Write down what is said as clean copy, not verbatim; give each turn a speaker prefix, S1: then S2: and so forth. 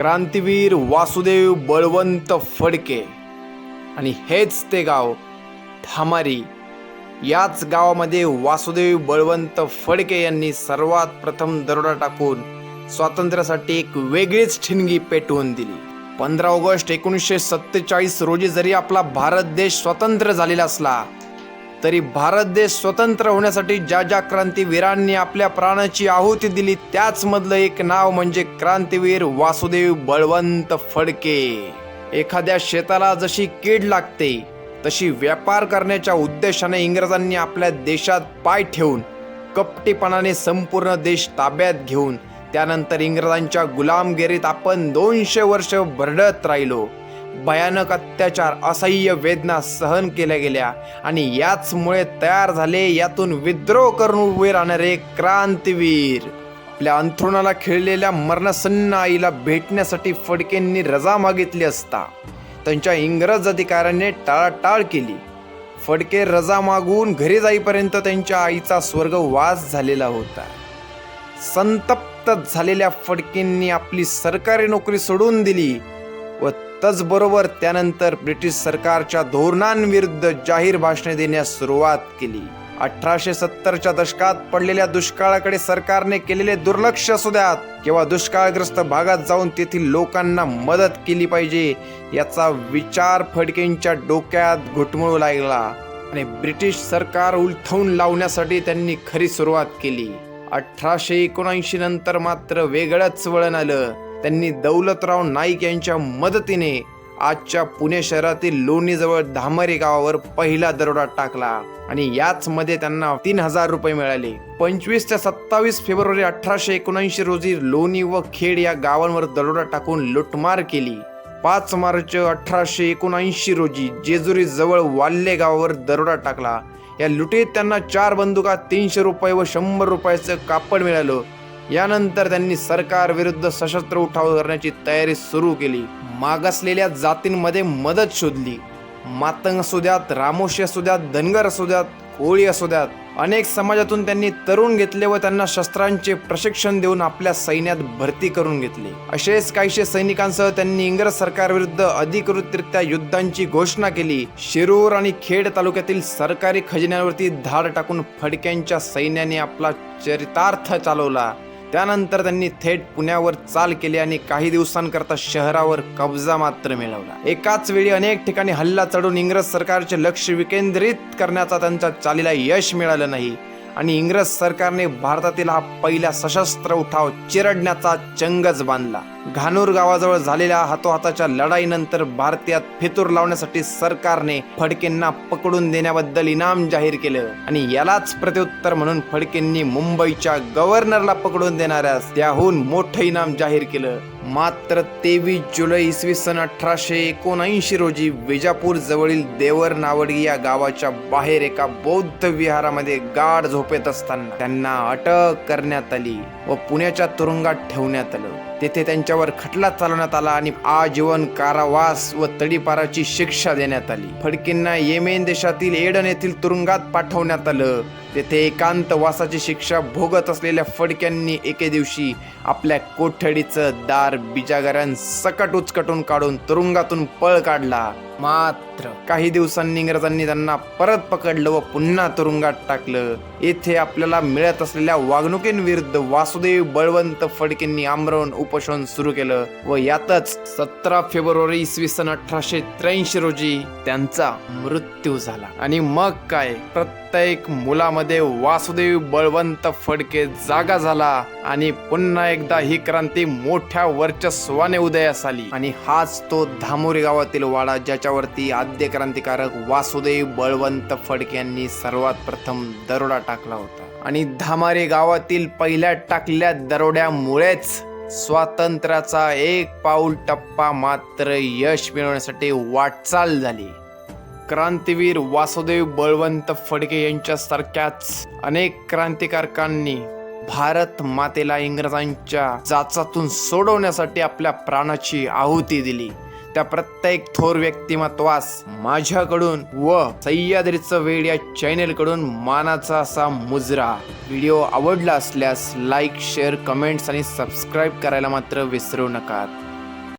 S1: क्रांतीवीर वासुदेव बळवंत फडके आणि हेच ते गाव धामारी. याच गावामध्ये वासुदेव बळवंत फडके यांनी सर्वात प्रथम दरोडा टाकून स्वातंत्र्यासाठी एक वेगळीच ठिणगी पेटवून दिली. 15 ऑगस्ट 1947 रोजी जरी आपला भारत देश स्वतंत्र झालेला असला तरी भारत देश स्वतंत्र होण्यासाठी ज्या ज्या क्रांतीवीरांनी आपल्या प्राणाची आहुती दिली त्याच मधलं एक नाव म्हणजे क्रांतीवीर वासुदेव बळवंत फडके. एखाद्या शेताला जशी कीड लागते तशी व्यापार करण्याच्या उद्देशाने इंग्रजांनी आपल्या देशात पाय ठेवून कपटीपणाने संपूर्ण देश ताब्यात घेऊन त्यानंतर इंग्रजांच्या गुलामगिरीत आपण 200 वर्ष भरडत राहिलो. भयानक अत्याचार, असह्य वेदना सहन केल्या गेल्या आणि याचमुळे तयार झाले यातून विद्रोह करून उभे राहणारे क्रांतीवीर. आपल्या अंथरुणाला खिळलेल्या मरणासन्न आईला भेटण्यासाठी फडकेंनी रजा मागितली असता त्यांच्या इंग्रज अधिकाऱ्याने टाळाटाळ केली. फडके रजा मागून घरी जाईपर्यंत त्यांच्या आईचा स्वर्गवास झालेला होता. संतप्त झालेल्या फडकेंनी आपली सरकारी नोकरी सोडून दिली व त्याचबरोबर त्यानंतर ब्रिटिश सरकारच्या धोरणांविरुद्ध जाहीर भाषणे देण्यास सुरुवात केली. 1870च्या दशकात पडलेल्या दुष्काळाकडे सरकारने केलेले दुर्लक्ष असू द्यात किंवा दुष्काळग्रस्त भागात जाऊन तेथील लोकांना मदत केली पाहिजे याचा विचार फडकेंच्या डोक्यात घुटमळू लागला आणि ब्रिटिश सरकार उलथवून लावण्यासाठी त्यांनी खरी सुरुवात केली. 1879 नंतर मात्र वेगळंच वळण आलं. त्यांनी दौलतराव नाईक यांच्या मदतीने आजच्या पुणे शहरातील लोणीजवळ धामारी गावावर पहिला दरोडा टाकला आणि याच मध्ये त्यांना 3000 रुपये मिळाले. 25 ते 27 फेब्रुवारी 1879 रोजी लोणी व खेड या गावांवर दरोडा टाकून लुटमार केली. 5 मार्च 1879 रोजी जेजुरी जवळ वाल्ले गावावर दरोडा टाकला. या लुटीत त्यांना 4 बंदुका, 300 रुपये व 100 रुपयाचं कापड मिळालं. यानंतर त्यांनी सरकार विरुद्ध सशस्त्र उठाव करण्याची तयारी सुरू केली. मागासलेल्या जातींमध्ये मदत शोधली. मातंग असू द्यात, रामोशी असू द्यात, धनगर असू द्यात, कोळी असू द्यात, अनेक समाजातून त्यांनी तरुण घेतले व त्यांना शस्त्रांचे प्रशिक्षण देऊन आपल्या सैन्यात भरती करून घेतले. असेच काहीशे सैनिकांसह त्यांनी इंग्रज सरकारविरुद्ध अधिकृतरित्या युद्धांची घोषणा केली. शिरूर आणि खेड तालुक्यातील सरकारी खजिन्यांवरती धाड टाकून फडक्यांच्या सैन्याने आपला चरितार्थ चालवला. त्यानंतर त्यांनी थेट पुण्यावर चाल केली आणि काही दिवसांकरता शहरावर कब्जा मात्र मिळवला. एकाच वेळी अनेक ठिकाणी हल्ला चढून इंग्रज सरकारचे लक्ष विकेंद्रित करण्याचा त्यांच्या चालीला यश मिळालं नाही आणि इंग्रज सरकारने भारतातील हा पहिला सशस्त्र उठाव चिरडण्याचा चंगच बांधला. घाणूर गावाजवळ झालेल्या हातोहाताच्या लढाईनंतर भारतीयात फितूर लावण्यासाठी सरकारने फडकेंना पकडून देण्याबद्दल इनाम जाहीर केलं आणि यालाच प्रत्युत्तर म्हणून फडकेंनी मुंबईच्या गव्हर्नरला पकडून देणाऱ्यास त्याहून मोठं इनाम जाहीर केलं. मात्र 23 जुलै इसवी सन 1879 रोजी विजापूर जवळील देवर नावडगी या गावाच्या बाहेर एका बौद्ध विहारामध्ये गाढ झोपेत असताना त्यांना अटक करण्यात आली व पुण्याच्या तुरुंगात ठेवण्यात आलं. तेथे त्यांच्यावर खटला चालवण्यात आला आणि आजीवन कारावास व तडीपाराची शिक्षा देण्यात आली. फडकेंना येमेन देशातील एडन येथील तुरुंगात पाठवण्यात आलं. तेथे एकांत वासाची शिक्षा भोगत असलेल्या फडक्यांनी एके दिवशी आपल्या कोठडीचं दार बिजागऱ्यांसकट उचकटून काढून तुरुंगातून पळ काढला. मात्र काही दिवसांनी इंग्रजांनी त्यांना परत पकडलं व पुन्हा तुरुंगात टाकलं. येथे आपल्याला मिळत असलेल्या वागणुकींविरुद्ध वासुदेव बळवंत फडकेंनी आमरण उपोषण सुरू केलं व यातच 17 फेब्रुवारी इसवी सन 1883 रोजी त्यांचा मृत्यू झाला. आणि मग काय, प्रत्येक मुलामध्ये वासुदेव बळवंत फडके जागा झाला आणि पुन्हा एकदा ही क्रांती मोठ्या वर्चस्वाने उदयास आली. आणि हाच तो धामोरी गावातील वाडा ज्याच्यावरती आद्य क्रांतिकारक वासुदेव बळवंत फडके यांनी सर्वात प्रथम दरोडा टाकला होता. आणि धामारी गावातील पहिल्या टाकलेल्या दरोड्यामुळेच स्वातंत्र्याचा एक पाऊल टप्पा मात्र यश मिळवण्यासाठी वाटचाल झाली. क्रांतीवीर वासुदेव बळवंत फडके यांच्यासारख्याच अनेक क्रांतिकारकांनी भारत मातेला इंग्रजांच्या जाचातून सोडवण्यासाठी आपल्या प्राणाची आहुती दिली. त्या प्रत्येक थोर व्यक्तिमत्वास माझ्याकडून व सह्याद्रीचं वेड या चॅनेलकडून मानाचा असा मुजरा. व्हिडिओ आवडला असल्यास लाईक, शेअर, कमेंट्स आणि सबस्क्राईब करायला मात्र विसरू नका.